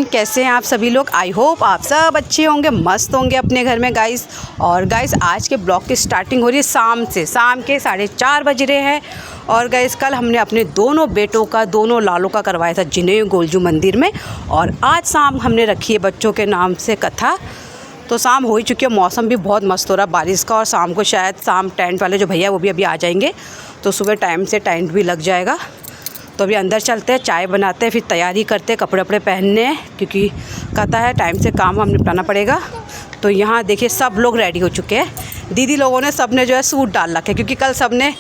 कैसे हैं आप सभी लोग। आई होप आप सब अच्छे होंगे, मस्त होंगे अपने घर में गाइस। और गाइस आज के ब्लॉग की स्टार्टिंग हो रही है शाम के 4:30 बज रहे हैं। और गाइस कल हमने अपने दोनों बेटों का, दोनों लालों का करवाया था जिनेऊ गोलजू मंदिर में। और आज शाम हमने रखी है बच्चों के नाम से कथा। तो शाम हो ही चुकी है, मौसम भी बहुत मस्त हो रहा है बारिश का। और शाम को शायद टेंट वाले जो भैया वो भी अभी आ जाएंगे, तो सुबह टाइम से टेंट भी लग जाएगा। तो अभी अंदर चलते हैं, चाय बनाते हैं, फिर तैयारी करते हैं, कपड़े वपड़े पहनने हैं क्योंकि कहता है टाइम से काम हम निपटाना पड़ेगा। तो यहाँ देखिए सब लोग रेडी हो चुके हैं। दीदी लोगों ने सब ने जो है सूट डाल रखे, क्योंकि कल सब ने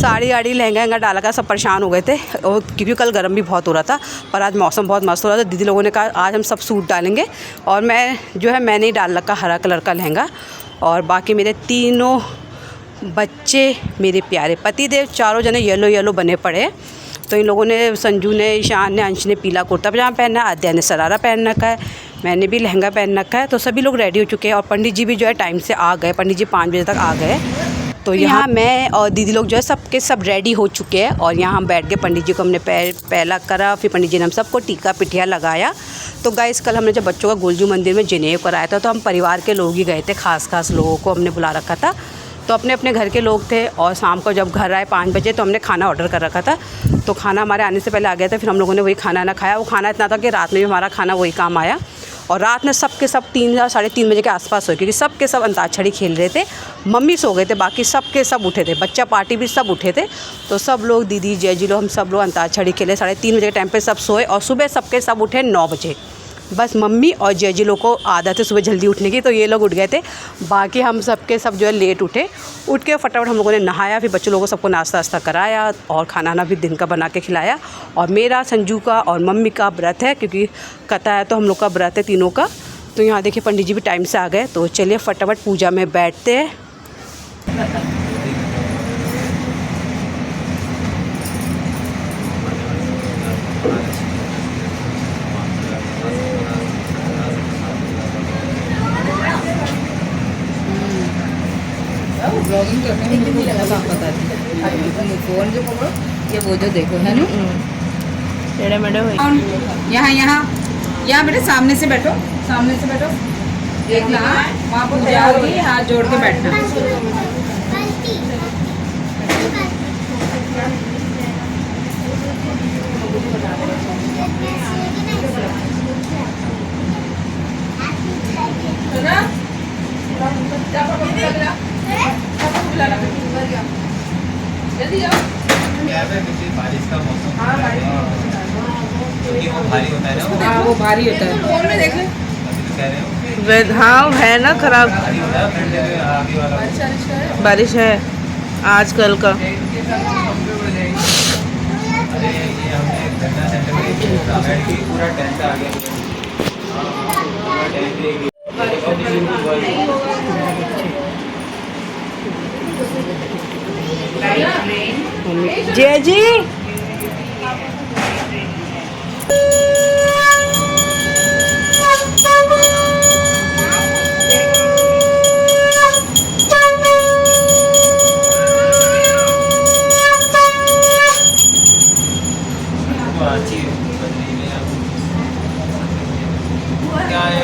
साड़ी आड़ी लहंगा डाल रखा, सब परेशान हो गए थे। और क्योंकि कल गर्म भी बहुत हो रहा था, पर आज मौसम बहुत मस्त हो रहा था। दीदी लोगों ने कहा आज हम सब सूट डालेंगे। और मैंने ही डाल रखा हरा कलर का लहंगा। और बाकी मेरे तीनों बच्चे, मेरे प्यारे पतिदेव, चारों जने येलो बने पड़े। तो इन लोगों ने, संजू ने, ईशान ने, अंश ने पीला कुर्ता पजामा पहना है, आद्या ने शरारा पहन रखा है, मैंने भी लहंगा पहन रखा है। तो सभी लोग रेडी हो चुके हैं। और पंडित जी भी जो है टाइम से आ गए, पंडित जी 5 बजे तक आ गए। तो यहाँ मैं और दीदी लोग जो है सब रेडी हो चुके हैं। और यहाँ हम बैठ के पंडित जी को हमने पहला करा, फिर पंडित जी ने हम सबको टीका पिठिया लगाया। तो गाइस कल हमने जब बच्चों का गोलजू मंदिर में जनेऊ कराया था, तो हम परिवार के लोग ही गए थे, खास लोगों को हमने बुला रखा था। तो अपने अपने घर के लोग थे। और शाम को जब घर आए 5 बजे, तो हमने खाना ऑर्डर कर रखा था। तो खाना हमारे आने से पहले आ गया था, फिर हम लोगों ने वही खाना ना खाया। वो खाना इतना था कि रात में भी हमारा खाना वही काम आया। और रात में सब 3 या 3:30 बजे के आसपास हुए, क्योंकि सब अंताक्षरी खेल रहे थे। मम्मी सो गए थे, बाकी सब उठे थे, बच्चा पार्टी भी सब उठे थे। तो सब लोग, दीदी जय जी लोग, हम सब लोग अंताक्षरी खेले। 3:30 बजे के टाइम पे सब सोए। और सुबह सब उठे 9 बजे। बस मम्मी और जय जी लोग को आदत है सुबह जल्दी उठने की, तो ये लोग उठ गए थे। बाकी हम सब जो है लेट उठे। उठ के फटाफट हम लोगों ने नहाया, फिर बच्चों लोगों को सबको नाश्ता वास्ता कराया और खाना भी दिन का बना के खिलाया। और मेरा, संजू का और मम्मी का व्रत है, क्योंकि कथा है तो हम लोग का व्रत है तीनों का। तो यहाँ देखिए पंडित जी भी टाइम से आ गए। तो चलिए फटाफट पूजा में बैठते हैं। ब्लॉगिंग करने में मुझे बहुत काम बताती है। फ़ोन जो पकड़ो, ये वो जो देखो है ना, टेढ़े मेढ़े हो। यहाँ बेटे सामने से बैठो, देखना वहाँ पर जाओगी, हाथ जोड़ के बैठना। जल्दी जाओ। बारिश का मौसम, क्योंकि वो भारी होता है ना। हाँ वो भारी होता है। फोन में देख ले। कह रहे हो हाँ है ना खराब, भारी होता है, फ्रंट आगे वाला बारिश है आजकल का। अरे ये हमने गन्ना सेंटर में पूरा टेंट आ गया। जय जी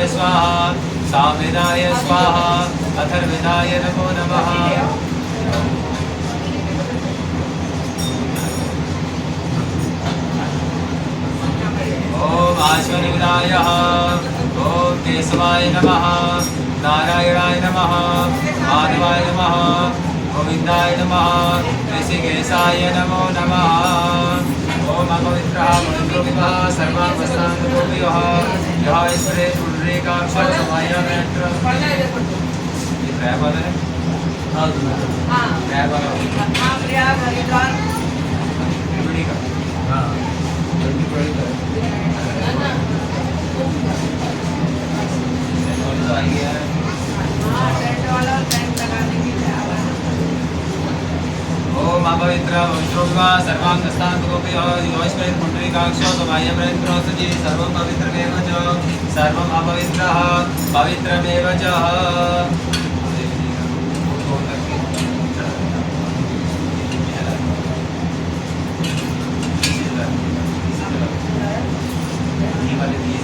स्वाहा, सामिनाय स्वाहा, अथर्वणाय नमो नमः। ओम आश्वनिविदायः, ओम केशवाय नमः, नारायणाय नमः, माधवाय नमः, गोविंदाय नमः, ऋषिकेशाय नमो नमः। ओम अपवित्रः मुनिन्द्रोविवः सर्वावस्थान्तोऽपिवः यः ईश्वरे पुण्डरीकाक्षः समायमेत्र। ये प्रयाग वाला है? हाँ प्रयाग वाला त्रिवेणी का। हाँ त्रिवेणी का तो आई है। ओम अपवित्रः मुनिन्द्रोविवः सर्वावस्थान्तोऽपिवः यः ईश्वरे पुण्डरीकाक्षः समायमेत्र। सजी सर्वं पवित्रमेव च, सर्वम् अपवित्रः पवित्रमेव च। ये वाले दिए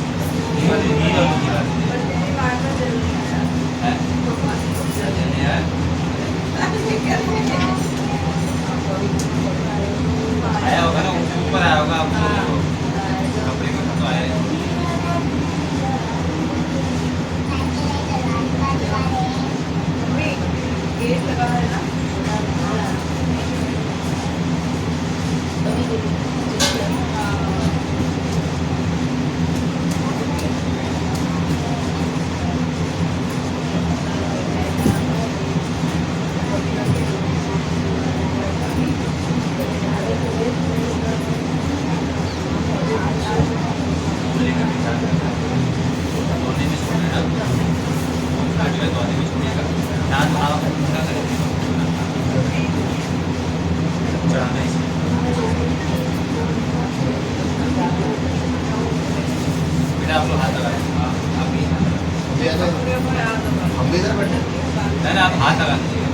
आया होगा ना, ऊपर आया होगा आपको कपड़े का तो आया है। आप लोग हाथ लगा, आप भी हम भी इधर बैठे नहीं ना, आप हाथ लगा दीजिए।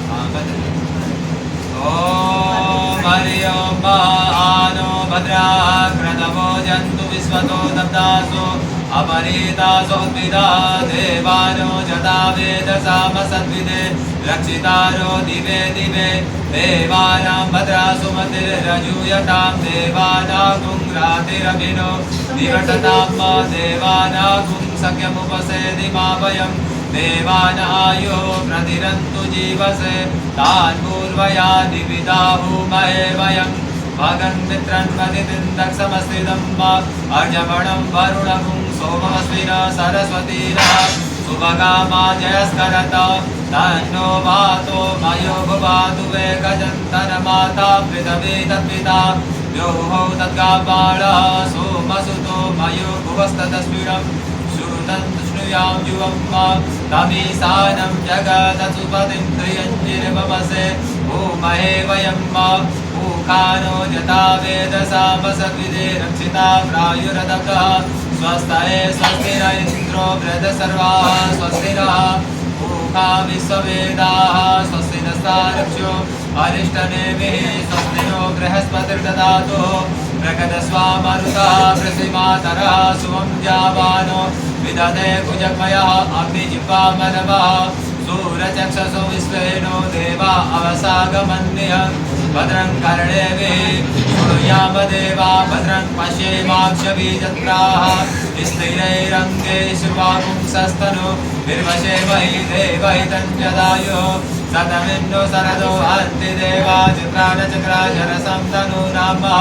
हाँ ओम हरि ओम आनो भद्राक्रतवो जन्तु विश्वतो दब्दासो अपरीतासोद्भिदा देवानो जता वेदसामसद्विदे रक्षितारो दिवे दिवे देवानां भद्रासु मतिर्रजूयतां देवानागुं रातिरभिनो निवर्ततां देवानागुं सख्यमुपसेदिमाभयं देवानायो प्रतिरन्तु जीवसे तान् पूर्वया दिविदाहुमहे वयं भगन् मित्रन्वदितिं दक्षमस्तिदं वा अर्जवणं वरुणगुं सोममस्विन सरस्वतीनः सुभगामा जयस्करत तन्नो वातो मयो भुवातु वेगजन्तनमाता पृथिवी तत्पिता योः तद्गाबालः सोमसुतो मयो भुवस्ततस्मिनं श्रुयां युवं तमीसानं जगदसुपतिं त्रियञ्जिर्वमसे भूमहे वयं ऊखानो जता वेदसामसद्विदे रक्षिता प्रायुरदब्धः स्वस्तये स्वस्तिर इन्द्रो बृहदसर्वाः स्वस्ति नः ऊखा विश्ववेदाः स्वस्ति नस्तारक्षो अरिष्टनेमिः स्वस्ति नो बृहस्पतिर्दधातु प्रकटस्वामरुतः पृथिमातरः सुवं जावानो विदधे कुजग्मयः अग्निजिह्वामनवः सूरचक्षसो विश्वेनो देवा अवसागमन्यः भद्रं कर्णेभिः शृणुयाम देवा भद्रं पश्येमाक्षभिजत्राः स्थिरैरङ्गे शुभापुंसस्तनु निर्वशेमहि देवहितं जदायुः सतमिन्नो सरदो हन्ति देवा चित्रानचक्राचरसं तनूनामः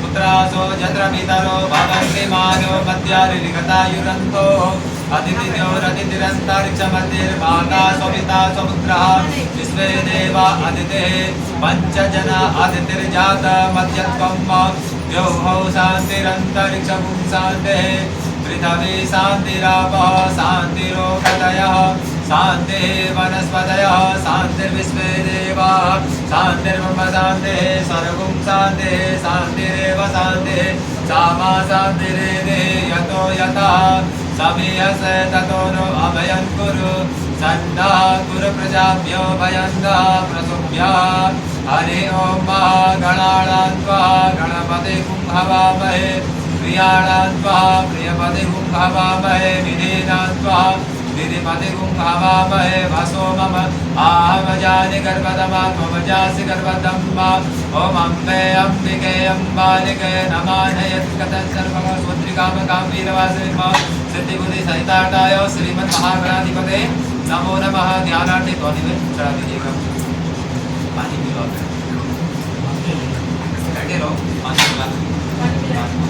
पुत्रासो जत्रपितरो भवन्ति मानो मध्यारिगतायुरन्तो अदितिरन्तरिक्षमतिर्माता स्वपिता स्वपुत्रः विश्वे देवा अदितेः पञ्चजना अदितिर्जात मध्यत्वं द्यौः शान्तिरन्तरिक्षपुं शान्तिः पृथिवी शान्तिरापः शान्तिरोगतयः शान्तिः वनस्पतयः शान्तिर्विश्वे देवाः शान्तिर्ब्रह्म शान्तिः सर्वं शान्तिः शान्तिरेव शान्तिः सामा शान्तिरेदे यतो यतः समीहसे ततो नो अभयं कुरु सन्नः कुरु प्रजाभ्यो भयन्दः प्रसुभ्यः हरि ओं महागणानां त्वा गणपतिं हवामहे प्रियाणां त्वा प्रियपतिं हवामहे विधीनां त्वा विधिपतिं हवामहे वसो मम आहवजानि गर्भदमा त्वमजासि गर्भदम्मा ॐ अम्बे अम्बिके अम्बालिके नमानयत्कतं सर्वं स्वत्रिकामकामवीरवासिनि सिद्धिबुद्धि सहिताटाय श्रीमन्महागणाधिपते नमो नमः। ध्यानार्थे ध्वनि चढ़ा दीजिएगा। पानी पी लो, बैठे रहो, पानी पिला दो,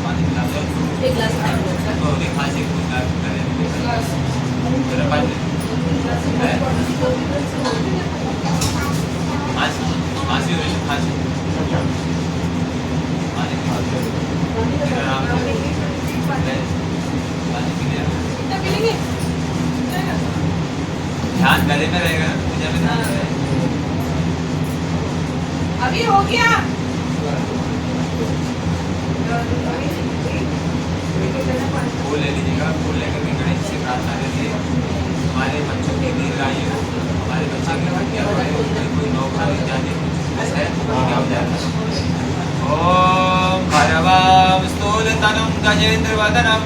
पानी पिला दो, एक गिलास तो खांसी ध्यान गले में रहेगा, पूजा में ध्यान रहेगा। अभी हो गया। फूल ले लीजिएगा, फूल लेकर के गणेश से प्रार्थना करिए हमारे बच्चों की दीर्घायु, हमारे बच्चे की हत्या हो कोई नौका ले जाने बस है क्या हो जाएगा। ओम भैरवां स्थूलतनं गजेंद्रवदनं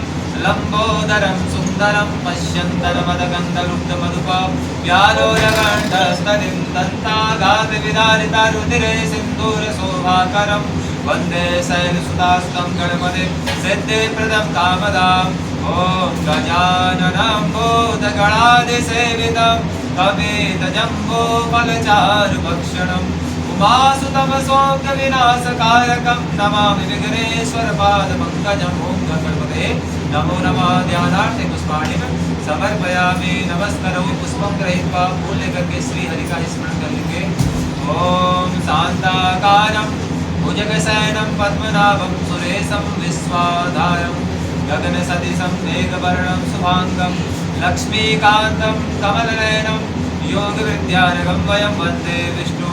लंबोदरं सुन्दरं पश्यन्तरमदगन्धलुब्धमधुप व्यालोलगण्डस्तनिं दन्तागातविदारिता रुधिरे सिन्दूरशोभाकरं वन्दे शैलसुतास्तं गणपतिं सिद्धिप्रदं कामदाम् ॐ गजाननं भूतगणादिसेवितं कपितजम्बूफलचारुभक्षणम् उमासुतं शोकविनाशकारकं नमामि विघ्नेश्वरपादपङ्कजं ॐ गणपते नमो नमः। ध्यानार्थे पुष्पाणि समर्पयामि। नमस्करोमि पुष्पं गृहीत्वा फूल लेकर श्री हरि का स्मरण कर लेंगे। ओम शांताकारं भुजगशयनं पद्मनाभं सुरेशं विश्वाधारं गगनसदृशं मेघवर्णं शुभांगं लक्ष्मीकान्तं कमलनयनं योगविद्यानगं वयं वन्दे विष्णु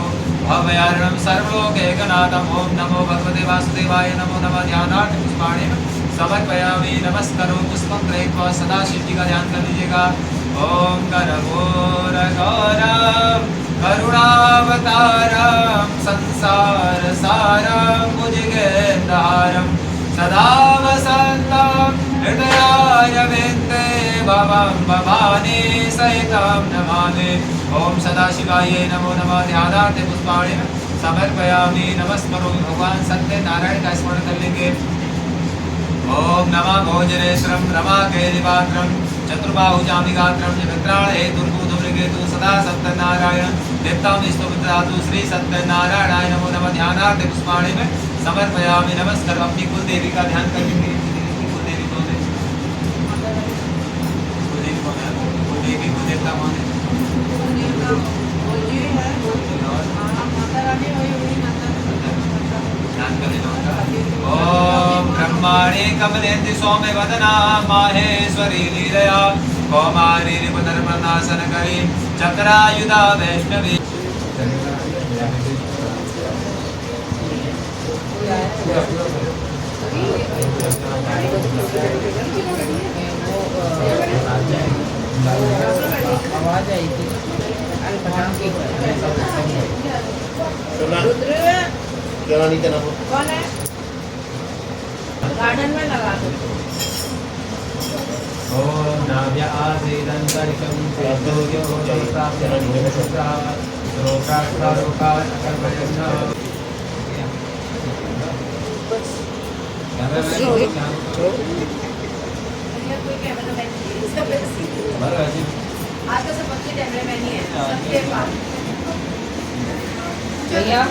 भवयारणं सर्वलोकैकनाथं। ओम नमो भगवते वासुदेवाय नमो नमः। ध्यानार्थ पुष्पाणि समर्पयामि। नमस्करो पुष्पं गृहीत्वा सदा शिव जी का ध्यान कर लीजिएगा। ओम करघोर गौरं करुणावतारं संसार सारं भुजगेन्द्रहारं सदा वसन्तं हृदयारविन्दे भवं भवानी सहितं नमामि। ओम सदाशिवाय नमो नमः। ध्यानार्थ पुष्पाणि समर्पयामि। नमस्करोमि। भगवान सत्यनारायण का स्मरण कर लेंगे। ओम नमः भोजनेश्वरं रमाकेलिपात्रं चतुर्बाहुजामिगात्रं जगत्राणहे दुर्बुधुमृगेतु सदा सत्यनारायण देवतां स्तोत्रातु श्री सत्यनारायणाय नमो नमः। ध्यानार्थ पुष्पाणि में समर्पयामि। नमस्कार। अपनी कुल देवी का ध्यान कर लेंगे। कुलदेवी कौन है? कुलदेवी कौन है? कुलदेवी कुलदेवता कौन है? ध्यान कर लेना। ओम ब्रह्माणि कमलेन्दि सौम्य वदना माहेश्वरी लीलया कौमारी रिपुधर्मनाशनकरी चक्रायुधा वैष्णवी। आवाज आई थी क्या नीचे ना कौन है? गार्डन में लगा दो। ओम नाभ्य आसीदन्तरिकं तेजोयो प्राप्यनुषुप्रा रोकाक्षारोकाकल्पयन्न। आज तो सब बच्चे कैमरामैन ही है सबके पास। भैया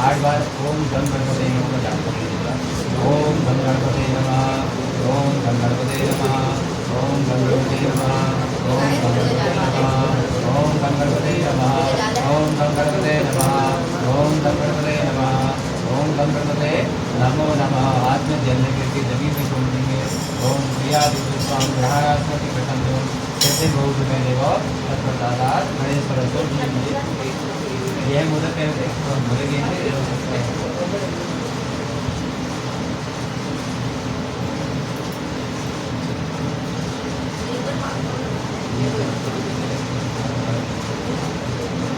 आठ बार ओम गण गणपते नमः जाप करिएगा। ओम गण गणपते नमः। ओम गण गणपते नमः। ओम गण गणपते नमः। ओम गण गणपते नमः। ओम गण गणपते नमः। ओम गण गणपते नमः। ओम गण गणपते नमः। ओम गण गणपते नमो नमः। हाथ में जल लेकर के जमीन में छोड़ देंगे। ओम प्रिया विष्णु ग्रहास्मति प्रसन्न कैसे बहुत पहले वो तत्प्रसादात गणेश सरस्वती यह मोदक है बोलेंगे।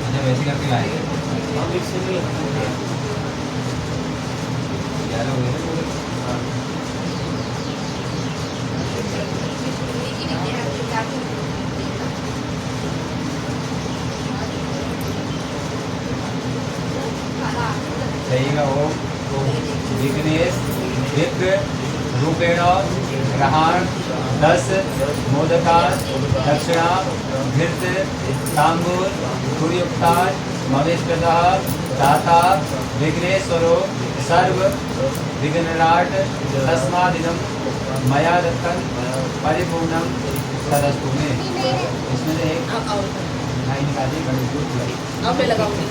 अच्छा वैसे करके लाएंगे। ग्यारह हो गए। सहीगा ओम विघ्नेश विघ्न रूपेण ग्रहण 10 मोदका दक्षिणा घृत तांबूल सूर्योक्ता मवेशदा दाता विघ्नेश्वरो सर्व विघ्नराट तस्मादिदं मया दत्तं परिपूर्णं तदस्तु में। इसमें से एक भाई निकालिए गणेश जी। अब मैं लगाऊंगी।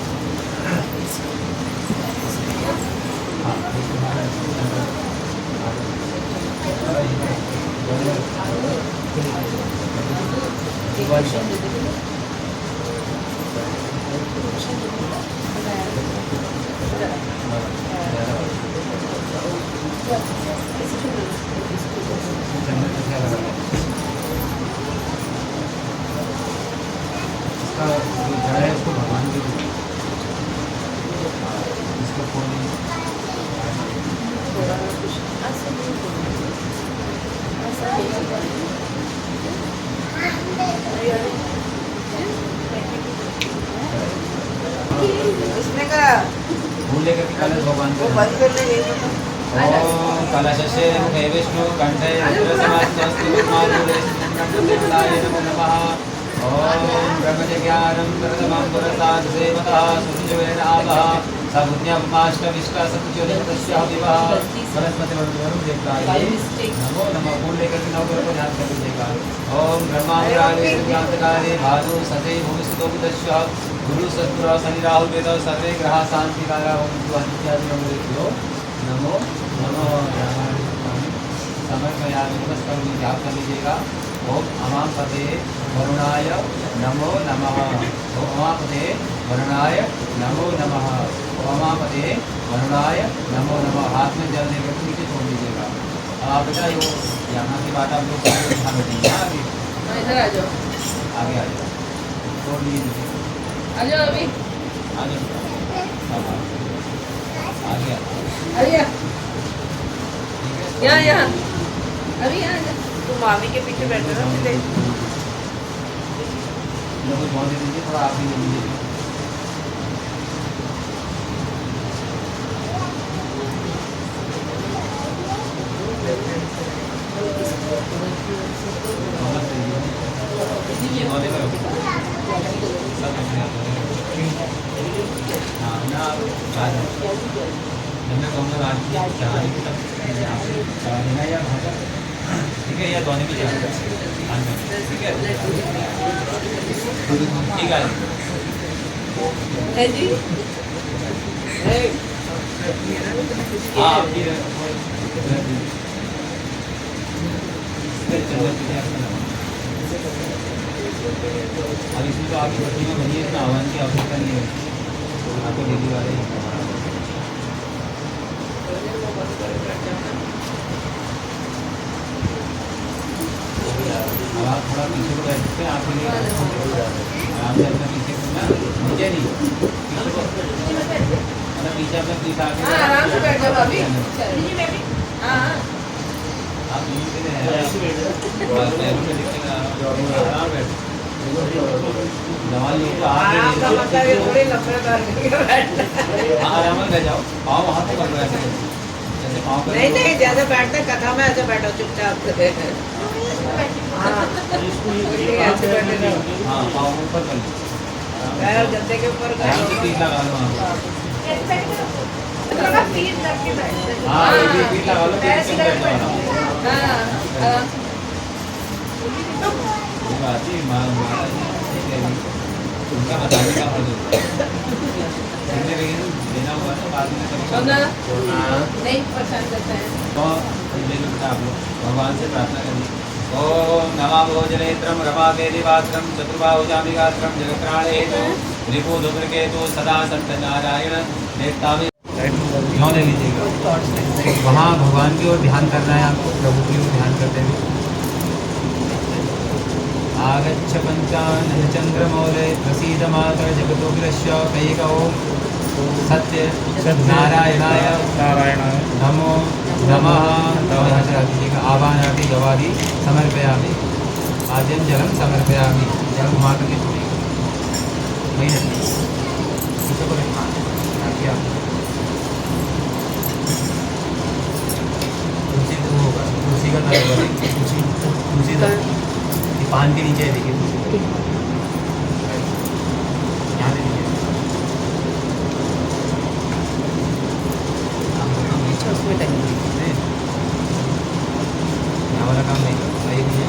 इसका जो जड़ है उसको भगवान के इसको खोल इसने का फूल लेकर के कलश भगवान को बंद करने गई तो ओम कलशस्य मुखे विष्णु कंठे रुद्रसमास्तु माधुरे देवताय नमो नमः ओम ब्रह्मज्ञानं प्रथमं पुरस्तात् सेवतः सुञ्जवेन आवः सपुण्यमाष्टविष्टा सत्योनितस्य विवाह वनस्पति वरुण देवताय नमो नमः। फूल लेकर के नवग्रह को ध्यान कर लीजिएगा। ओम ब्रह्मांडरागे ज्ञातकारे भादु सते भूमिस्तु बुधस्य गुरु सत्पुर शनि राहु वेद सर्वे ग्रह शांति कारा ओम इत्यादि नमो नमो समर्पयामि। नमस्कार ध्यान कर लीजिएगा। ओम अमापते वरुणाय नमो नमः। ओम अमापते वरुणाय नमो नमः। ओम अमापते वरुणाय नमो नमः। हाथ में जल लेकर नीचे छोड़ दीजिएगा। अब आप बेटा यो यहाँ की बात आप लोग ध्यान रखिए। आगे इधर आ जाओ, आगे आ जाओ, छोड़ लीजिए आ जाओ अभी, आगे आगे अरे ठीक है। यहाँ अभी यहाँ जा। तुम मामी के पीछे बैठे ना सीधे। लोग बहुत दे दीजिए, थोड़ा आप भी ले लीजिए। ये नौले करो सब हाँ ना जब मैं कहूँगा आज चढ़ाने की तब यहाँ पे चढ़ा देना या वहाँ पर ठीक है, या दोनों भी चढ़ा ठीक है ठीक है है जी, हाँ अब इसमें तो आपकी पत्नी में बनी है, इतना आह्वान की आवश्यकता नहीं है। आपको डेली वाले अब आप थोड़ा पीछे को बैठ सकते हैं। आपके लिए आराम से अपना पीछे करना, नीचे नहीं पीछे को, मतलब पीछे अपना पीछे आके हाँ आराम से बैठ जाओ अभी। हाँ आप नीचे आराम बैठ दवा लीजिए। आराम का मतलब ये थोड़ी लफड़े करके बैठना। आराम से जाओ, पाँव वहाँ पे कर ऐसे जैसे पाँव कर नहीं नहीं, ज्यादा बैठते कथा में ऐसे बैठो चुपचाप से। हाँ ऐसे बैठे रहो। हाँ पाँव ऊपर कर लो, पैर गद्दे के ऊपर आराम से पीठ लगा लो वहाँ पे। हाँ ये पीठ लगा लो, पीठ से बैठ जाओ। बात ही उनका बताने का फर्ज होता है। देना हुआ तो बाद में नहीं पसंद करते हैं तो ले लो आप लोग भगवान से प्रार्थना करिए। ओम नमः भोजनेत्रम रमाकेदिवात्रम चतुर्बाहुजामिगात्रम जगत्राणेतु रिपु धूम्रकेतु सदा सत्यनारायण देवता में नौ ले लीजिएगा। वहाँ भगवान की ओर ध्यान करना है आपको, प्रभु की ओर ध्यान करते हुए। आगच्छ पंचानन चंद्रमौले प्रसीद मातर जगतोग्रस्य कैकौ सत्य नारायणाय नमो नमः। यहाँ से रख दीजिएगा। आवाहनादि गवादि समर्पयामि, आद्यम जलम समर्पयामि। जल घुमा करके छोड़िएगा, वही रखिए पीछे को रखिए। तुलसी तो होगा, तुलसी का तरह होगा, तुलसी तक पान के नीचे देखिए, यहाँ दे दीजिए। उसमें यहाँ वाला काम नहीं सही नहीं है।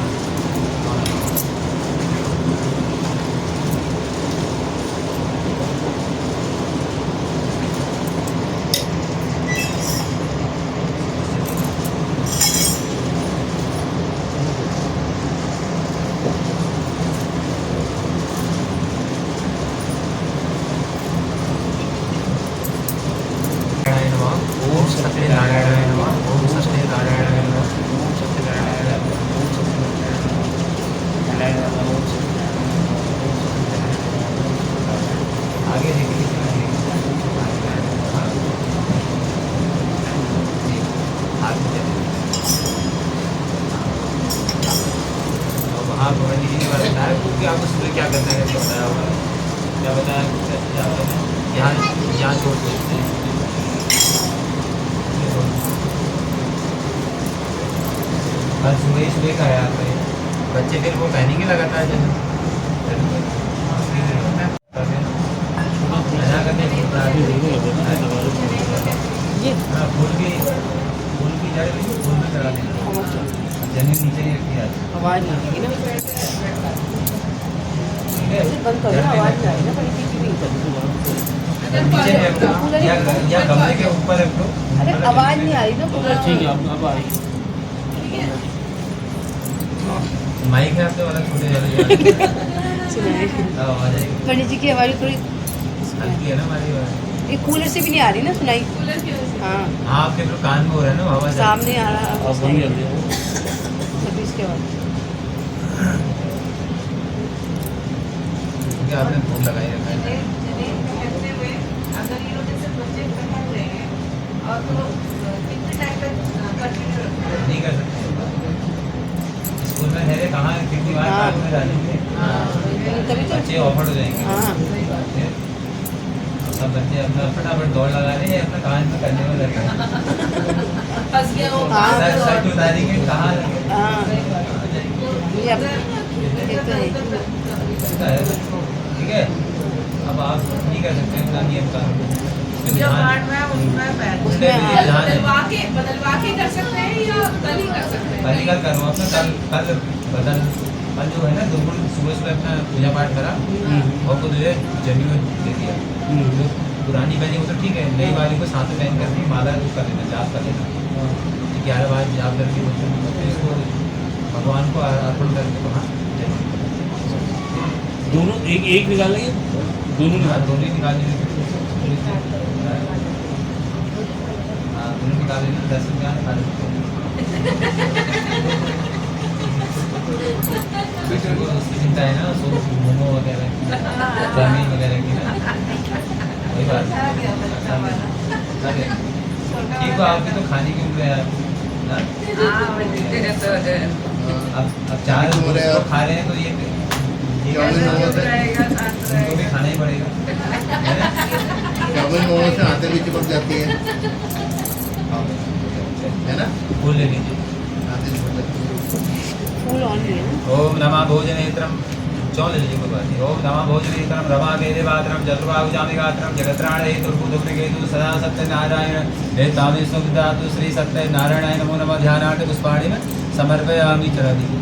सारे कुछ भी आपको सुबह क्या करना है कैसे बताया होगा, क्या बताया कैसे जाते हैं यहाँ छोड़ देते हैं। कल सुबह का है आप बच्चे फिर वो पहनेंगे लगातार जैसे फूल की जड़ फूल में चढ़ा देंगे, जमीन नीचे ही रखी जाती है। आवाज़ नहीं आएगी ना, ठीक है, बंद करो ना, आवाज़ नहीं आएगी ना, बड़ी नीचे नहीं नीचे रख दो या गमले के ऊपर रख दो। अरे आवाज़ नहीं आ रही ना पूरा। ठीक है अब आएगी। माइक है आपके वाला छोटे वाले सुनाए आवाज आएगी, पंडित जी की आवाज़ थोड़ी हल्की है ना हमारी आवाज। ये कूलर से भी नहीं आ रही ना सुनाई। हाँ हाँ आपके तो कान में हो रहा है ना हवा सामने आ रहा अब वही है। तभी इसके बाद क्योंकि आपने भूख लगाई रखा है। अगर ये लोग जैसे बच्चे पहन रहे हैं और तो कितने टाइम तक कंटिन्यू रखते हैं? नहीं कर सकते स्कूल में है कहाँ कितनी बार हाँ। कान में डालेंगे तभी तो बच्चे ऑफर हो जाएंगे। हाँ फिर सब बच्चे अपना फटाफट दौड़ लगा रहे हैं अपना कान में करने में लगे हैं। फंस गया वो हाँ। सच उतारेंगे कहाँ लगे हाँ ये अब ये तो है। ठीक है, अब आप नहीं कर सकते अपना नियम का जो पार्ट में है उसमें पहन उसमें भी ध्यान है। बदलवा के कर सकते हैं या कल ही कर सकते हैं? पहली बार करो अपना कल बदल कल जो है ना दोपहर सुबह अपना पूजा पाठ करा और को तुझे जमीन दे दिया। जो पुरानी पहनी वो तो ठीक है, नई वाली को साथ में पहन करके माला कर लेना, जाप कर लेना, 11 बार जाप करके फिर इसको भगवान को अर्पण करके वहाँ दोनों एक निकालेंगे, दोनों दोनों ही निकाल लेंगे। हाँ दोनों निकाल लेना, 10 रुपया खा लेते को उसकी चिंता है ना, सो मोमो वगैरह चाउमीन वगैरह की ना, वही बात है। ठीक है आपकी तो खाने की उम्र है यार ना? अब 4 लोग तो खा रहे हैं तो ये उनको भी खाना ही पड़ेगा है ना? चाउमीन मोमो से आते भी चिपक जाती है ना? फूल ले लीजिए। आते चिपक जाती है। फूल ऑन नहीं है ना। ओम नमः भोजनेत्रम चौल ले लीजिए कोई बात नहीं। ओम नमः भोजनेत्रम रमा वेदे पात्रम चतुर्बाहुजामिगात्रम जगत्राण हेतु दुर्गेतु सदा सत्यनारायण हे तामे सुखदातु श्री सत्यनारायणाय नमो नमः। ध्यानार्थ पुष्पाणि में समर्पयामि। चला दीजिए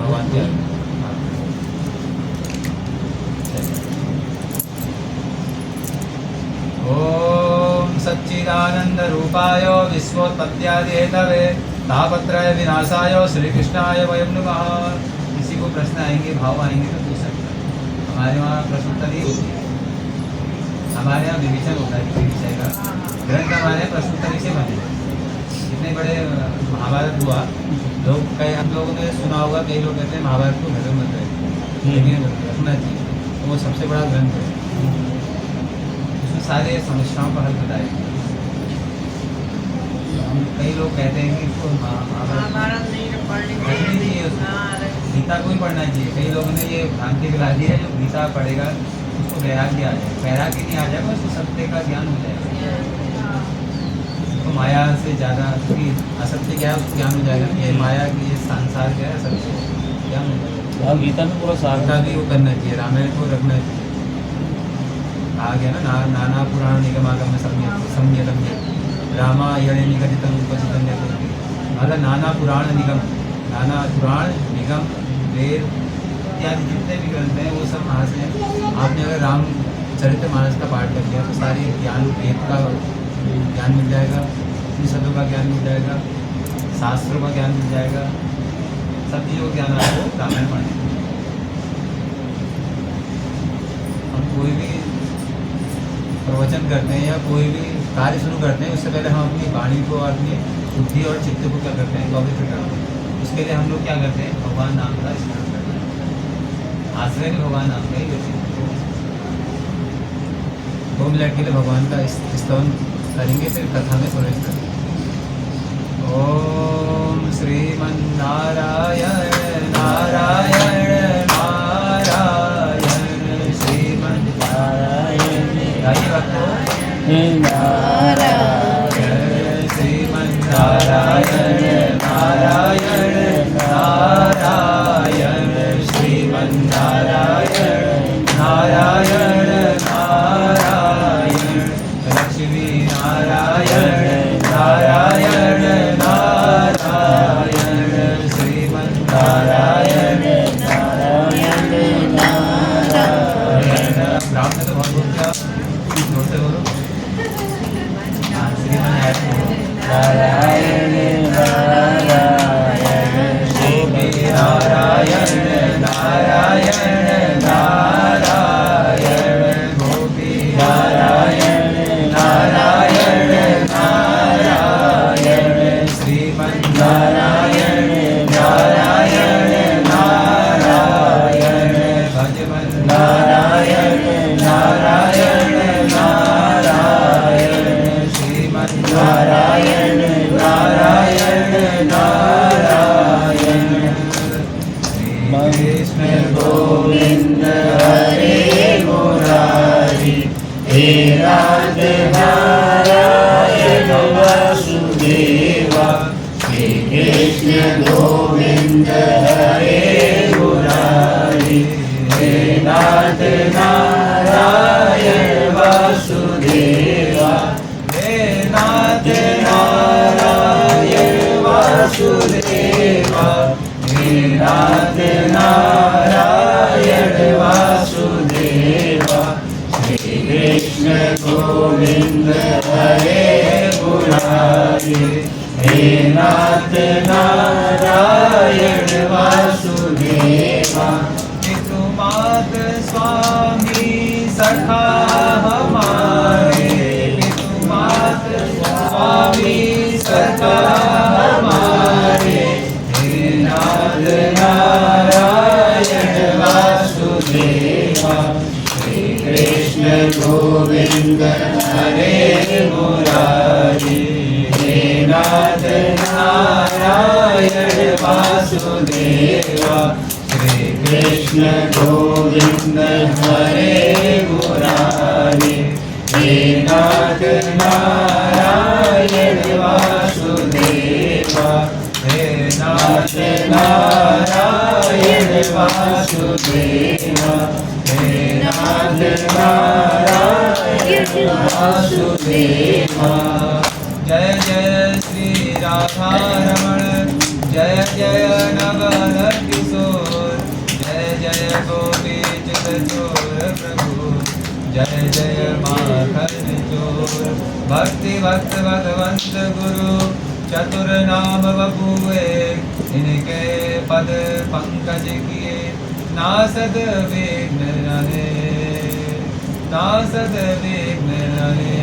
भगवान के आगे। ओम सच्चिदानंद रूपाय विश्वोत्पत्त्यादि हेतवे तापत्रय विनाशाय श्री कृष्णाय वयं नमः। किसी को प्रश्न आएंगे भाव आएंगे तो पूछ सकते हैं। हमारे वहाँ प्रश्नोत्तर नहीं होती है, हमारे यहाँ विवेचन होता है किसी विषय का। ग्रंथ हमारे यहाँ प्रश्नोत्तर से बने। इतने बड़े महाभारत हुआ, लोग कई हम लोगों ने सुना होगा, कई लोग कहते हैं महाभारत को घर मत रहे, लेकिन रखना चाहिए, वो सबसे बड़ा ग्रंथ है। उसमें सारे समस्याओं का हल बताया। कई लोग कहते हैं कि इसको महाभारत नहीं पढ़नी रखनी चाहिए, गीता को ही पढ़ना चाहिए। कई लोगों ने ये भ्रांति फैला दी है, जो गीता पढ़ेगा उसको वैराग्य आ जाएगा, वैराग्य नहीं आ जाएगा उसको सत्य का ज्ञान हो जाएगा। तो माया से ज़्यादा, क्योंकि असत्य क्या है उसको ज्ञान हो जाएगा, ये माया की ये संसार क्या है सत्य ज्ञान हो जाएगा। हाँ गीता में पूरा सार गीता भी वो करना चाहिए, रामायण को रखना चाहिए। आ गया ना नाना पुराण निगमागम सम्यकम रामायणे निगदितम उपचितम मतलब नाना पुराण निगम, नाना पुराण निगम वेद इत्यादि जितने भी ग्रंथ हैं वो सब वहाँ से। आपने अगर रामचरितमानस का पाठ कर लिया तो सारी ज्ञान, वेद का ज्ञान मिल जाएगा, उपनिषदों का ज्ञान मिल जाएगा, शास्त्रों का ज्ञान मिल जाएगा, सब चीज़ों का ज्ञान आपको रामायण पढ़ने। हम कोई भी प्रवचन करते हैं या कोई भी कार्य शुरू करते हैं, उससे पहले हम अपनी वाणी को और अपनी बुद्धि और चित्त को क्या करते हैं, पवित्र करते हैं। उसके लिए हम लोग क्या करते हैं, भगवान नाम का स्मरण करते हैं। आश्रय भी भगवान नाम का ही लेते हैं। 2 मिनट के लिए भगवान का स्तवन करेंगे, फिर कथा में प्रवेश करेंगे। ओम श्रीमन नारायण नारायण नारायण नारायण नारायण लक्ष्मी नारायण नारायण नारायण श्रीमन नारायण नारायण नारायण। ब्राह्मण तो बहुत बोलते हैं, जोर से बोलो। श्रीमन नारायण नारायण गोपी नारायण नारायण नारायण गोपी नारायण नारायण नारायण श्रीमन नारायण नारायण नारायण भजमन नारायण नारायण नारायण श्रीमन नारायण नारायण नारायण। कृष्ण गोविंद हरे मुरारी हे राधे नारायण वासुदेवा श्री कृष्ण गोविंद हरे मुरारी हे नाथ नारायण वासुदेवा हे नाथ नारायण वासुदेवा हे नाथ नारायण वासुदेवा श्री कृष्ण गोविंद हरे मुरारी हे नाथ नारायण वासुदेवा। पितुमात स्वामी सखा हमारे पितुमात स्वामी सखा हमारे हे नाथ नारायण वासुदेवा श्री कृष्ण गोविंद हरे मुरारी हे नाथ नारायण वासुदेवा श्री कृष्ण गोविंद हरे मुरारी हे नाथ नारायण वासुदेवा हे नाथ नारायण वासुदेवा हे नाथ नारायण वासुदेवा। जय जय श्री राधारमण जय जय नवल किशोर जय जय गोपी चितचोर प्रभु जय जय माखन चोर भक्ति भक्त भगवंत गुरु चतुर नाम बबुए इनके पद पंकज किए नासद विघ्न रहे नासद विघ्न रहे।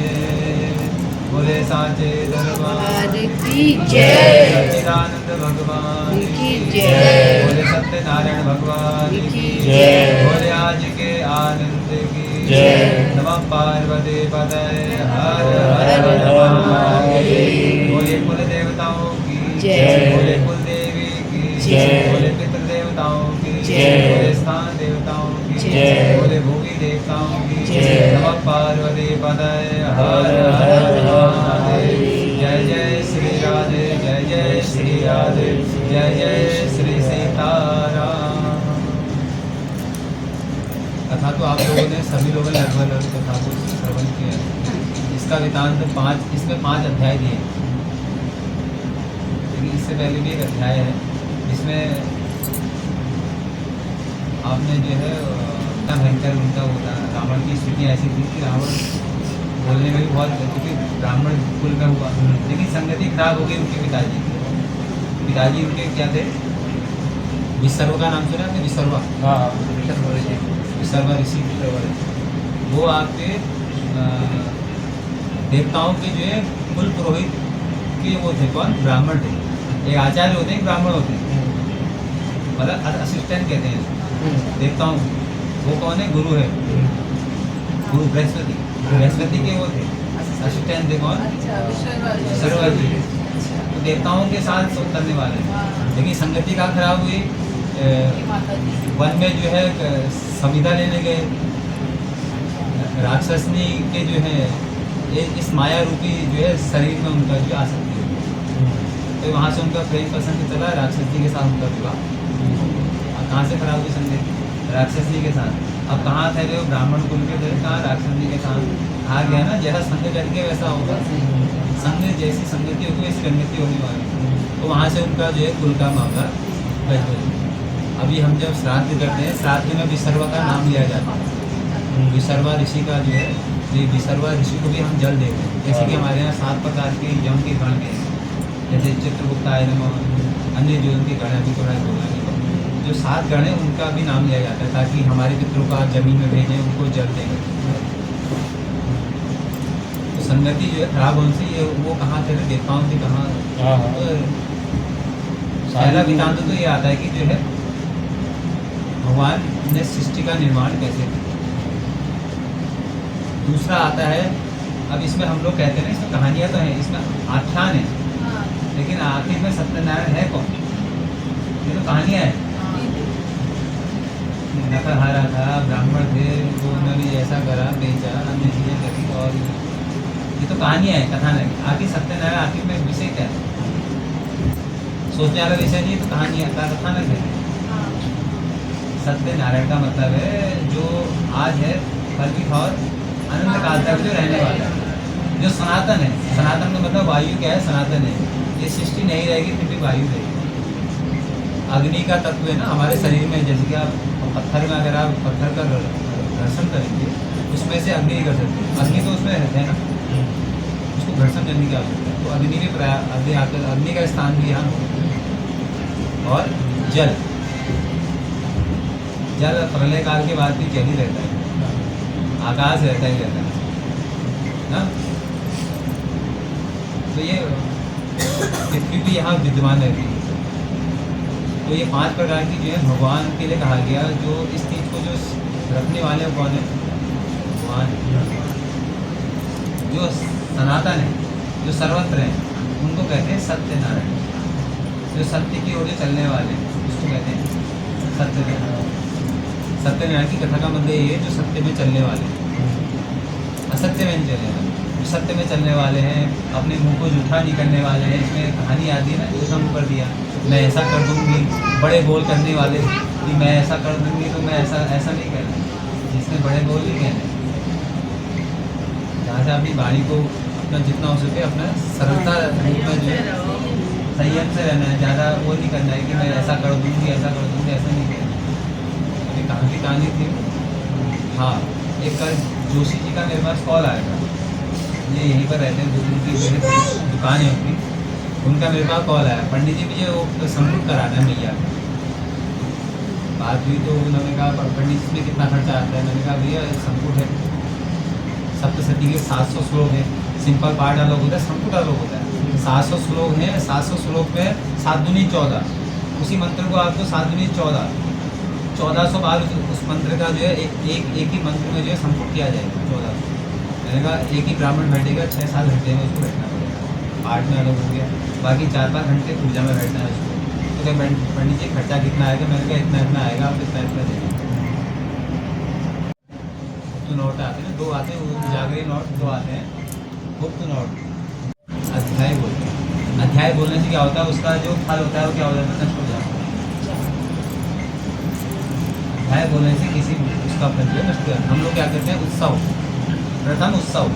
बोले साचे दरबार की जय सच्चिदानंद भगवान की जय बोले सत्यनारायण भगवान की जय बोले आज के आनंद की जय नमः पार्वती पतये हर हर महादेव। बोले कुल देवताओं की जय बोले कुल देवी की जय बोले पितृ देवताओं की जय बोले स्थान देवताओं की जय बोले भूमि देवताओं की जय नमः पार्वती पतये हर हर महादेव। जय जय श्री राधे जय जय श्री राधे जय जय श्री सीताराम। कथा तो आप लोगों ने सभी लोगों ने लगभग कथा को श्रवण किया है। इसका वृतांत 5 इसमें 5 अध्याय दिए हैं। लेकिन इससे पहले भी एक अध्याय है जिसमें आपने जो है इतना भयंकर उनका होता रावण की स्थिति ऐसी थी कि रावण बोलने में भी बहुत क्योंकि ब्राह्मण कुल में हुआ लेकिन संगति खराब हो गई उनके पिताजी उनके क्या थे विसर्व का नाम सुना आपने विसर्वा विसर्वा ऋषि वो आपके देवताओं के जो है कुल पुरोहित के वो थे कौन ब्राह्मण थे। एक आचार्य होते हैं ब्राह्मण होते हैं मतलब असिस्टेंट कहते हैं देवताओं वो कौन है गुरु है गुरु बृहस्पति के वो थे असिस्टेंट थे कौन विसर्वा जी। तो देवताओं के साथ करने वाले लेकिन संगति का खराब हुई वन में जो है संविदा लेने गए राक्षसनी के जो है इस माया रूपी जो है शरीर में उनका जो आसक्ति हुई तो वहाँ से उनका प्रेम प्रसंग चला राक्षसी के साथ उनका विवाह। कहाँ से खराब हुई संगति राक्षस जी के साथ। अब कहाँ थे वो ब्राह्मण कुल के थे, कहाँ राक्षस जी के साथ आ गया ना, जैसा संग करके वैसा होगा, संग जैसी संगति होगी वैसी गंगति होने वाली। तो वहाँ से उनका जो है कुल का मामला बच गया। अभी हम जब श्राद्ध करते हैं, श्राद्ध में विसर्वा का नाम लिया जाता है। विसर्वा ऋषि का जो है, ये विसर्वा ऋषि को भी हम जल देते हैं। जैसे कि हमारे यहाँ 7 प्रकार के यम के गण के, जैसे चित्रगुप्ताय नमः, अन्य जो उनके गण अभी थोड़ा बोला, जो 7 गण है उनका भी नाम लिया जाता है, ताकि हमारे पितरों का जमीन में भेजें, उनको जल देंगे। तो संगति जो है खराब होने से ये वो कहाँ थे, देवताओं से कहाँ। पहला वृतांत तो ये आता है कि जो है भगवान ने सृष्टि का निर्माण कैसे किया। दूसरा आता है, अब इसमें हम लोग कहते हैं इसमें कहानियाँ तो हैं, इसमें आख्यान है, लेकिन आखिर में सत्यनारायण है कौन? ये तो कहानियाँ हैं। नखरहारा था, ब्राह्मण थे, वो उन्होंने ऐसा करा, बेचा, अन्य चीज़ें करी, और ये तो कहानियाँ हैं, कथा नहीं। आखिर सत्यनारायण आखिर में विषय क्या है? सोचने वाला विषय नहीं, तो कहानियाँ का कथानक है। सत्यनारायण का मतलब है जो आज है, कल भी और अनंत काल तक जो रहने वाला है, जो सनातन है। सनातन का मतलब वायु क्या है? सनातन है। ये सृष्टि नहीं रहेगी फिर भी वायु रहेगी। अग्नि का तत्व है ना हमारे शरीर में, जैसे कि आप पत्थर में अगर आप पत्थर का घर्षण करेंगे, उसमें से अग्नि कर सकते हैं। अग्नि तो उसमें है ना, उसको घर्षण करने की आवश्यकता है। तो अग्नि भी अग्नि का स्थान भी यहाँ। और जल, जल प्रलय काल के बाद भी जल ही रहता है, आकाश रहता ही रहता है ना। तो ये पृथ्वी भी यहाँ विद्यमान रहती है। तो ये 5 प्रकार की जो है भगवान के लिए कहा गया, जो इस चीज़ को जो रखने वाले हैं कौन है? भगवान। जो सनातन है, जो सर्वत्र है, उनको कहते हैं सत्यनारायण। जो सत्य की ओर चलने वाले हैं उसको कहते हैं सत्यनारायण। सत्यनारायण की कथा का मतलब ये है जो सत्य में चलने वाले हैं, असत्य में नहीं चलने वाले। सत्य में चलने वाले हैं, अपने मुंह को जूठा नहीं करने वाले हैं। इसमें कहानी आती है ना, जूठा मुँह कर दिया, मैं ऐसा कर दूंगी। बड़े बोल करने वाले कि मैं ऐसा कर दूंगी, तो मैं ऐसा नहीं करना। जिसने बड़े बोल नहीं कहने, जहाँ से अपनी वाणी को अपना जितना हो सके अपना सरलता रूप में जो है संयम से रहना है। ज़्यादा वो नहीं करना है कि मैं ऐसा कर दूंगी, ऐसा कर दूंगी, ऐसा नहीं कहना। अभी कहाँ की कहानी थी, हाँ, एक कल जोशी जी का मेरे पास कॉल आया था। ये यहीं पर रहते हैं, उनकी दुकान है उनकी। उनका मेरे पास कॉल आया, पंडित जी मुझे वो संपुट कराना है मैया। बात हुई तो उन्होंने कहा पंडित जी में कितना खर्चा आता है? मैंने कहा भैया संपुट है, सप्तशती के 700 श्लोक है। सिंपल पाठ अलग होता है, संपुट अलग होता है। 700 श्लोक है, 700 श्लोक में 7 दूनी 14, उसी मंत्र को आपको 7 दूनी 14, 1400 बार उस मंत्र का जो है एक ही मंत्र में जो है संपुट किया जाएगा 1400। मैंने कहा एक ही ब्राह्मण बैठेगा 6-7 घंटे में उसको बैठना पड़ेगा। पाठ में अलग हो गया, बाकी 4-5 घंटे पूजा में बैठना है उसको। तो क्या पंडित जी खर्चा कितना आएगा? मैंने कहा इतना आएगा, आप इतना देंगे। तो नोट आते हैं, 2 आते हैं, जागरी नोट 2 आते हैं, गुप्त नोट। अध्याय बोलते हैं। अध्याय बोलने से क्या होता है, उसका जो फल होता है वो क्या हो जाता है? नष्ट हो जाता है। अध्याय बोलने से किसी उसका फल जो नष्ट हो जाता है। हम लोग क्या करते हैं? उत्सव, प्रथम उत्सव।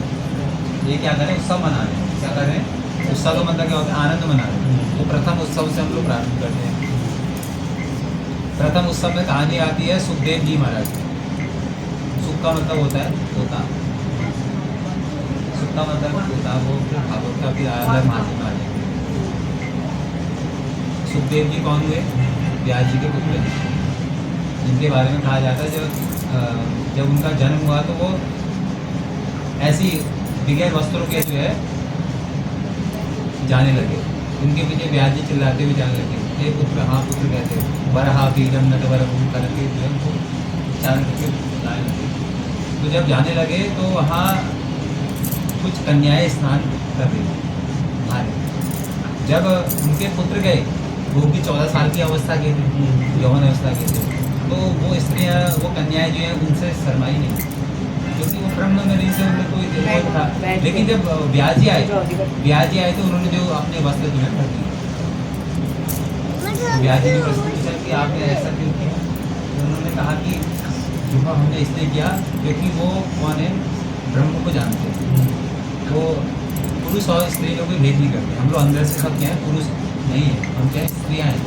ये क्या करें? उत्सव मना रहे हैं। क्या करें? उत्सव का मतलब क्या होता है? आनंद मना रहे हैं। तो प्रथम उत्सव से हम लोग प्रारंभ करते हैं। प्रथम उत्सव में कहानी आती है सुखदेव जी महाराज। सुख का मतलब होता है तोता, सुख का मतलब तोता, वो भागवत का भी अलग माध्यम आ जाएंगे। सुखदेव जी कौन हुए? व्यास जी के पुत्र हैं, जिनके बारे में कहा जाता है जब उनका जन्म हुआ तो वो ऐसी बगैर वस्त्रों के जो है जाने लगे। उनके पीछे व्यास जी चिल्लाते हुए जाने लगे, हे पुत्र, हाँ पुत्र कहते, बरहा पीडम नट बर करके जो है उनको चारण करके लाने लगे। तो जब जाने लगे तो वहाँ कुछ कन्याएं स्नान कर रही थी। जब उनके पुत्र गए, वो भी 14 साल की अवस्था के थे, यौवन अवस्था के थे, तो वो स्त्रियाँ, वो कन्याएं जो है उनसे शर्माई नहीं, क्योंकि वो ब्रह्म नदी से उन्हें कोई वो था। लेकिन जब व्यास जी आए तो उन्होंने जो अपने वस्त्र जो है ढक दिए। व्यास जी ने प्रश्न पूछा कि आपने ऐसा क्यों किया? तो उन्होंने कहा कि युवा हमने इसलिए किया क्योंकि वो कौन है, ब्रह्म को जानते हैं। वो पुरुष और स्त्री लोग भी भेद नहीं करते। हम लोग अंदर से सब क्या है, पुरुष नहीं है, हम क्या है, स्त्रियाँ हैं।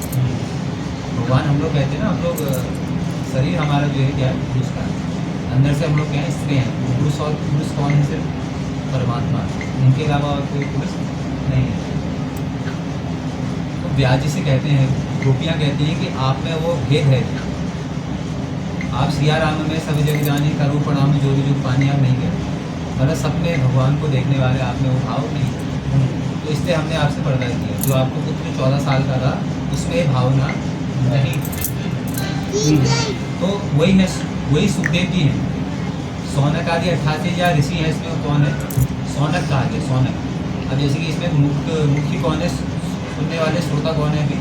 भगवान हम लोग कहते हैं ना, हम लोग शरीर हमारा जो है क्या है, पुरुष का है, अंदर से हम लोग क्या है, स्त्री हैं। पुरुष और पुरुष कौन है, सिर्फ परमात्मा, उनके अलावा और कोई पुरुष नहीं है। तो व्यास जी से कहते हैं, गोपियाँ कहती हैं कि आप में वो भेद है, आप सिया राम में सब जग जानी करूँ प्रणाम जो भी जो पानी आप नहीं कहते, मतलब सब में भगवान को देखने वाले आप में वो भाव नहीं है। तो इसलिए हमने आपसे पर्दा किया। जो आपको पुत्र 14 साल का था उसमें ये भावना नहीं। तो वही सुखदेव जी हैं। सौनक आदि 88 या ऋषि हैं, इसमें कौन है, सौनक कहा गया, सौनक। अब जैसे कि इसमें मुख्य कौन है, सुनने वाले श्रोता कौन है, अभी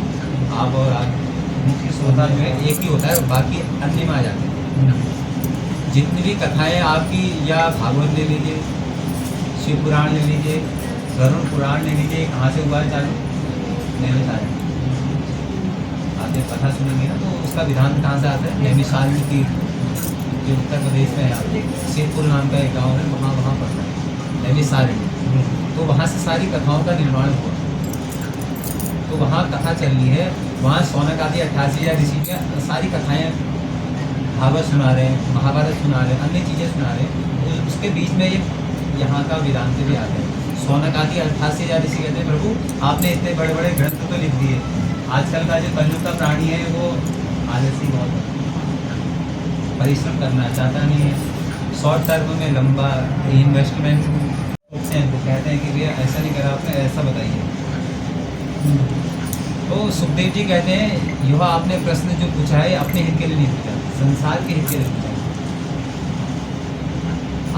आप और आप। मुख्य श्रोता जो है एक ही होता है, बाकी अन्य में आ जाते हैं। जितनी भी कथाएं आपकी, या भागवत ले लीजिए, शिव पुराण ले लीजिए, गरुड़ पुराण ले लीजिए, कहाँ से हुआ है चालू, नैमिषारण्य। आप जब कथा सुनेंगे ना तो उसका विधान कहाँ से आता है, नैमिषारण्य की, जो उत्तर प्रदेश में है, शिवपुर नाम का एक गाँव है, वहाँ पड़ता है नैमिषारण्य। तो वहाँ से सारी कथाओं का निर्माण हुआ। तो वहाँ कथा चल रही है, वहाँ सौनक आदि 88 या ऋषि की सारी कथाएँ, भागवत सुना रहे हैं, महाभारत सुना रहे हैं, अन्य चीज़ें सुना रहे हैं। तो उसके बीच में ये यहाँ का वेदांत भी आते हैं। सौनक आदि 88 या ऋषि कहते हैं, प्रभु आपने इतने बड़े बड़े ग्रंथ तो लिख दिए, आजकल का जो कलयुग का प्राणी है वो आलसी बहुत है, परिश्रम करना चाहता नहीं है, शॉर्ट टर्म में लंबा इन्वेस्टमेंट हैं। तो कहते हैं कि भैया ऐसा नहीं करा आपने, ऐसा बताइए। तो सुखदेव जी कहते हैं, यह आपने प्रश्न जो पूछा है अपने हित के लिए नहीं पूछा, संसार के हित के लिए पूछा।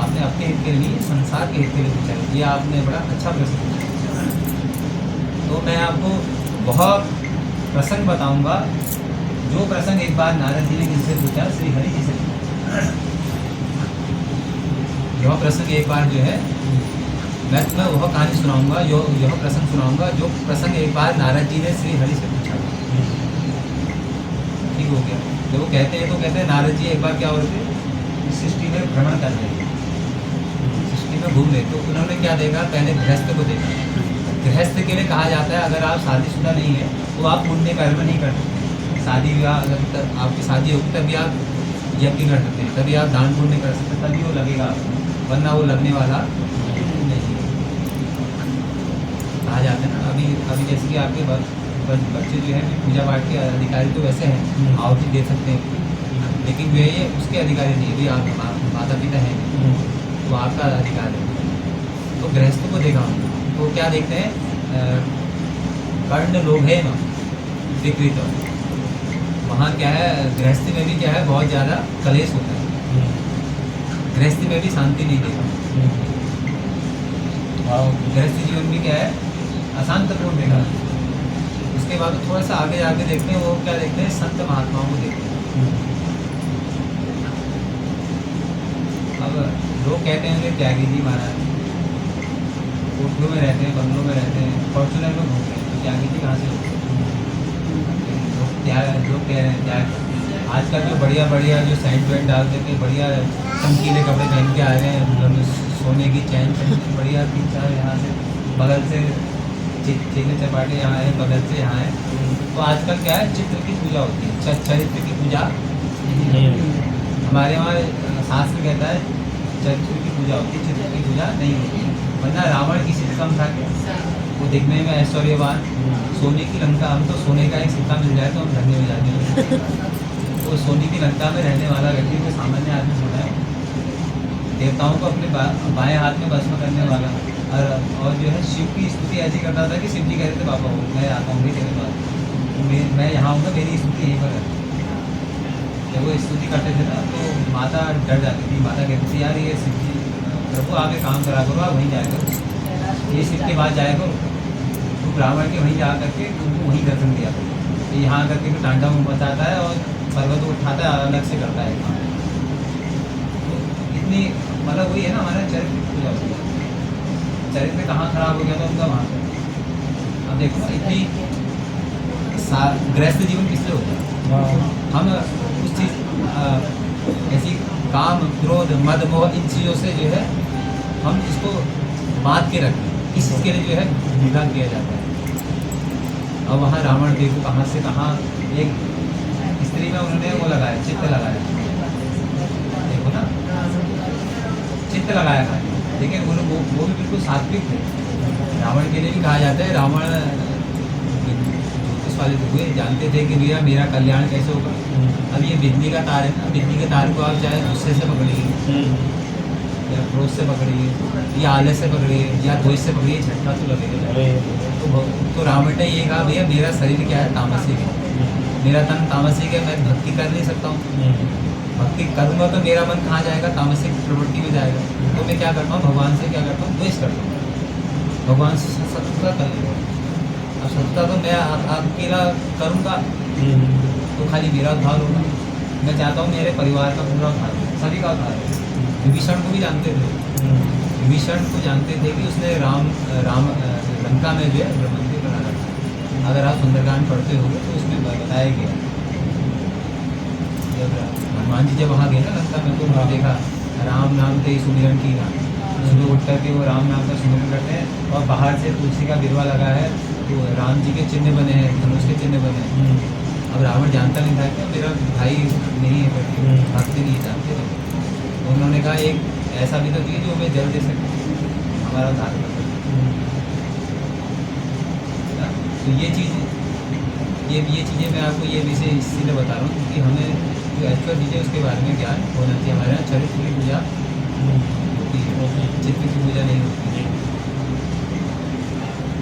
आपने अपने हित के लिए, संसार के हित के लिए पूछा। ये आपने बड़ा अच्छा प्रश्न पूछा। तो मैं आपको बहुत प्रसंग बताऊंगा। जो प्रसंग एक बार नारद जी ने किससे पूछा, श्री हरि जी से पूछा। यह प्रसंग एक बार जो है, मैं तुम्हें वह कहानी सुनाऊंगा, यह प्रसंग सुनाऊंगा जो प्रसंग एक बार नारद जी ने श्री हरि से पूछा। ठीक हो गया। जब वो कहते हैं तो कहते हैं नारद जी एक बार क्या हो रहे थे, सृष्टि में भ्रमण कर रहे थे, सृष्टि में घूम रहे। तो उन्होंने क्या देखा, पहले गृहस्थ को देखा। गृहस्थ के लिए कहा जाता है अगर आप शादीशुदा नहीं है तो आप पुण्य कर्म नहीं कर सकते। शादी विवाह अगर आपकी शादी होगी तभी आप यज्ञ कर सकते हैं, तभी आप दान पुण्य कर सकते हैं, तभी वो लगेगा आपको, वरना वो लगने वाला नहीं। कहा जाता है ना, अभी जैसे कि आपके बच्चे जो है पूजा पाठ के अधिकारी तो वैसे हैं, आहुति दे सकते हैं, लेकिन वे ये उसके अधिकारी नहीं है। भी आप माता पिता हैं तो आपका अधिकार है। तो गृहस्थ को देखा हूँ तो क्या देखते हैं, कर्ण लोग है ना विकृत। वहाँ क्या है, गृहस्थी में भी क्या है, बहुत ज़्यादा कलेश होता है। गृहस्थी में भी शांति नहीं देखा। गृहस्थी जीवन भी क्या है, अशांतपूर्ण देखा। उसके बाद थोड़ा सा आगे जाके देखते हैं, वो क्या देखते हैं, संत महात्माओं को देखते हैं। अब लोग कहते हैं त्यागी जी महाराज कोठियों में रहते हैं, बंगलों में रहते हैं, फॉर्चूनर में घूमते हैं, तो त्यागी जी कहाँ से होते हैं? लोग कह रहे हैं त्याग। आजकल जो बढ़िया बढ़िया जो सेंट वेंट डाल देते, बढ़िया चमकीले कपड़े पहन के आ रहे हैं, सोने की चैन बढ़िया 3-4 यहाँ से बगल से चीले चपाटे यहाँ है, बगल से यहाँ है। तो आजकल क्या है, चित्र की पूजा होती है, चरित्र की पूजा हमारे वहाँ शास्त्र कहता है चरित्र की पूजा होती है, चित्र की पूजा नहीं होती। वरना रावण किसी से कम था क्या, वो दिखने में ऐश्वर्यवान, सोने की लंका, हम तो सोने का एक सिक्का मिल जाए तो हम धन्य हो जाते हैं। वो सोने की लंका में रहने वाला व्यक्ति को सामान्य आदमी होता है, देवताओं को अपने बाएं हाथ में भस्म करने वाला। और जो है शिव की स्तुति ऐसी करता था कि शिव जी कहते थे बाबा हो मैं आता हूँ तेरे पास, मैं यहाँ आऊँगा, मेरी स्तुति यहीं पर है। जब वो स्तुति करते थे ना तो माता डर जाती थी। माता कहती थी यार ये शिव जी प्रभु आप एक काम करा करो, आप वहीं जाया करो, ये शिव के बाद जाया करो, तो ब्राह्मण के वहीं जा करके उनको वहीं दर्शन दिया करो। यहाँ आकर के तांडव मचाता है और पर्वत उठाता है, अलग से करता है काम। तो इतनी मतलब वही है ना, हमारा चरित्र पूजा होती है। चरित्र कहाँ खराब हो गया था उनका, वहाँ पर। अब देखो ना, इतनी गृहस्थ जीवन किसलिए होता है, हम उस चीज़ ऐसी काम, क्रोध, मद, मोह, इन चीज़ों से जो है हम इसको बांध के रखें, इस चीज़ के लिए जो है विधान किया जाता है। अब वहाँ रावण देखो कहाँ से कहाँ एक स्त्री में उन्होंने वो लगाया, चित्त लगाया, देखो ना, चित्त लगाया था। लेकिन वो भी बिल्कुल सात्विक थे। रावण के लिए भी कहा जाता है, रावण ज्योतिष वाले हुए जानते थे कि भैया मेरा कल्याण कैसे होगा। अब ये बिजली का तार है ना, बिजली के तार को आप चाहे गुस्से से पकड़िए या क्रोध से पकड़िए या आलस से पकड़िए या द्वेष से पकड़िए, झटका तो लगेगा। तो रावण ने ये कहा भैया मेरा शरीर क्या है, तामसिक है, मेरा तन तामसिक है, मैं भक्ति कर नहीं सकता हूँ। भक्ति करूँगा तो मेरा मन कहाँ जाएगा, तामसिक प्रवृत्ति में जाएगा। तो मैं क्या करता हूँ, भगवान से क्या करता हूँ, द्वेष करता हूँ, भगवान से शत्रुता कर लेगा। अब शत्रुता तो मैं अकेला करूँगा तो खाली मेरा उद्धार होगा। मैं चाहता हूँ मेरे परिवार का पूरा उद्धार हो, सभी का उद्धार हो। विभीषण को भी जानते थे, विभीषण को जानते थे कि उसने राम लंका में जो है मंदिर बना रखा। अगर आप सुंदरकांड पढ़ते होंगे तो उसमें बताया गया, जब हनुमान जी जब वहाँ गए ना लंका में, तो उन्होंने देखा राम नाम थे सुमिरन की ना, सुबह उठ करके वो राम नाम का सुमिरन करते हैं और बाहर से तुलसी का बिरवा लगा है, तो राम जी के चिन्ह बने हैं, धनुष के चिन्ह बने हैं। अब रावण जानता नहीं था कि मेरा भाई नहीं है करके, भक्ति नहीं जानते थे। तो उन्होंने कहा एक ऐसा भी तो दिए जो हमें जल दे सके, हमारा उद्धार कर सके। तो ये चीज़ें मैं आपको ये विषय इसीलिए बता रहा हूँ क्योंकि हमें जो एक्चुअल चीज़ें उसके बारे में ज्ञान होना चाहिए। हमारे यहाँ चरित्र की पूजा होती है, चित्र की पूजा नहीं होती है।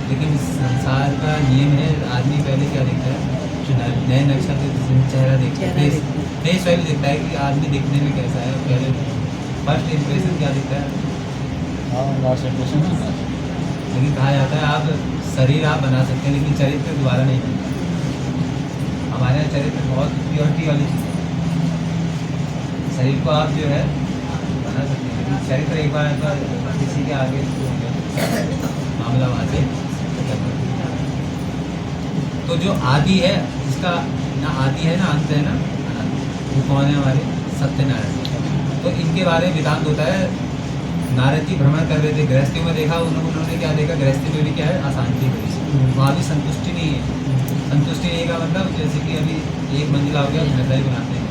लेकिन संसार का नियम है, आदमी पहले क्या देखता है, नए नक्शा चेहरा देखता है, फेस वैल्यू देखता है कि आदमी दिखने में कैसा है। पहले फर्स्ट इम्प्रेशन क्या दिखता है, लेकिन कहा जाता है आप शरीर आप बना सकते हैं लेकिन चरित्र दोबारा नहीं बनता। हमारे यहाँ चरित्र बहुत प्योरिटी वाली चीज़ है। शरीर को आप जो है बना सकते हैं लेकिन चरित्र एक बार किसी के आगे मामला वहाँ से। तो जो आदि है, जिसका ना आदि है ना अंत है ना, वो कौन है, हमारे सत्यनारायण। तो इनके बारे में वेदांत होता है। नारद जी भ्रमण कर रहे थे, गृहस्थी में देखा उन्होंने क्या देखा, गृहस्थी में भी क्या है, अशांति है, वहाँ भी संतुष्टि नहीं है। संतुष्टि नहीं का मतलब जैसे कि अभी एक मंजिला हो गया, मंजिला ही बनाते हैं,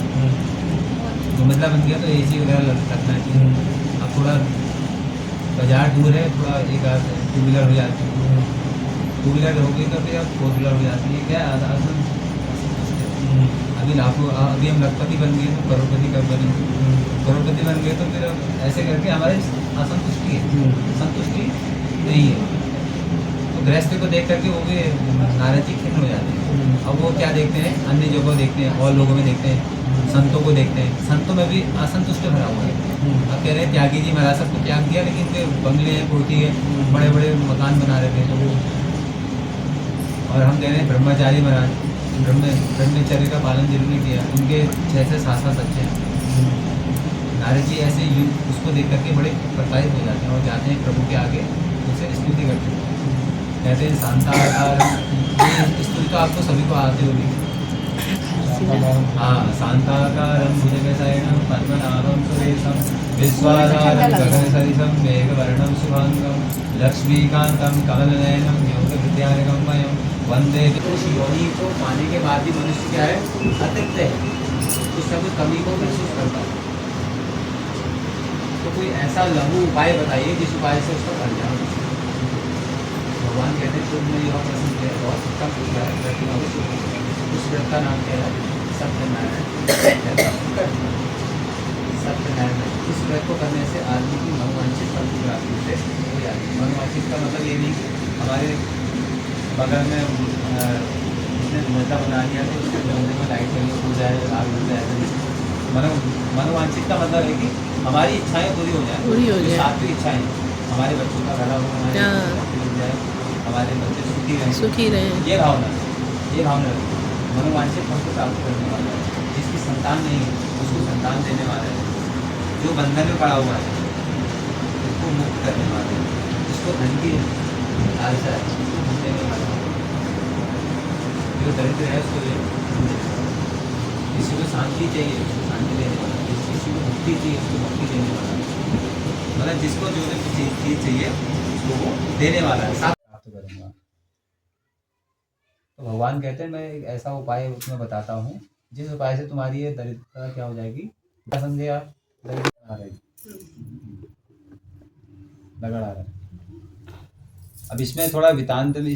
तो मंजिला बन गया तो AC वगैरह रखना चाहिए। अब थोड़ा बाजार दूर है, थोड़ा एक आध 2 व्हीलर हो जाती है, 2 व्हीलर हो गई तो फिर अब 4 व्हीलर हो जाती है। क्या अभी लाखों, अभी हम लखपति बन गए तो करोड़पति कब बनेंगे, करोड़पति बन गए तो फिर ऐसे करके हमारे असंतुष्टि है, संतुष्टि नहीं है। तो गृहस्थी को देख करके वो भी नारद जी खिन्न हो जाते हैं। अब वो क्या देखते हैं, अन्य जगहों देखते हैं और लोगों में देखते हैं, संतों को देखते हैं, संतों में भी असंतुष्ट भरा हुआ है। अब कह रहे हैं त्यागी जी महाराज सबको त्याग दिया लेकिन फिर बंगले हैं, कोठी है, बड़े बड़े मकान बना रहे थे। तो और हम कह रहे हैं ब्रह्मचारी महाराज ब्रह्मचर्य का पालन जरूर नहीं किया, उनके 6 शास्त्र सच्चे हैं। नारद जी ऐसे उसको देख करके बड़े प्रताड़ित हो जाते हैं और जाते हैं प्रभु के आगे, उनसे स्तुति करते हैं, कहते हैं शांताकार। ये स्तुति तो आपको सभी को आती होगी। हाँ, शांताकारं भुजगशयनं पद्मनाभं सुरेशं विश्वाधारं गगनसदृशं मेघवर्णं शुभांगं लक्ष्मीकान्तं कमलनयनं योगविद्यारकं वयं वंदे। योनि को पाने के बाद भी मनुष्य क्या है, अतिरिक्त है, कुछ ना कुछ कमी को महसूस करता है। तो कोई ऐसा लघु उपाय बताइए जिस उपाय से उसका कर जाए। भगवान कहते हैं तुमने यह प्रश्न किया बहुत कम पूछा है, उस व्रत का नाम क्या है, सत्यनारायण। सत्यनारायण, इस व्रत को करने से आदमी की मनोवांछित फल की प्राप्ति से हो जाती है। मनोवांछित का मतलब ये नहीं कि हमारे बगल में उसने धुआं बना दिया तो उसके धुएं में लाइट करिए हो जाए, आग लग जाए। मनोवांछित का मतलब है कि हमारी इच्छाएं पूरी हो जाए, सात्विक इच्छाएं, हमारे बच्चों का भला हो, हमारे बच्चे सुखी रहे, ये भावना मनोवांछित फल को प्राप्त करने वाला है। जिसकी संतान नहीं है उसको संतान देने वाला है, जो बंधन में पड़ा हुआ है उसको मुक्त करने वाला है, जिसको धन की लालसा है उसको मुक्त देने वाला है, जो दरिद्र है उसको किसी को शांति चाहिए उसको शांति देने वाला, किसी को भक्ति चाहिए उसको भक्ति देने वाला, मतलब जिसको जो चीज़ चाहिए उसको वो देने वाला है, साथ प्राप्त करूँगा। तो भगवान कहते हैं मैं एक ऐसा उपाय उसमें बताता हूँ जिस उपाय से तुम्हारी ये दरिद्रता क्या हो जाएगी, क्या समझे आप, दरिद्रता आ रही लगड़ आ रहा है। अब इसमें थोड़ा वितांत में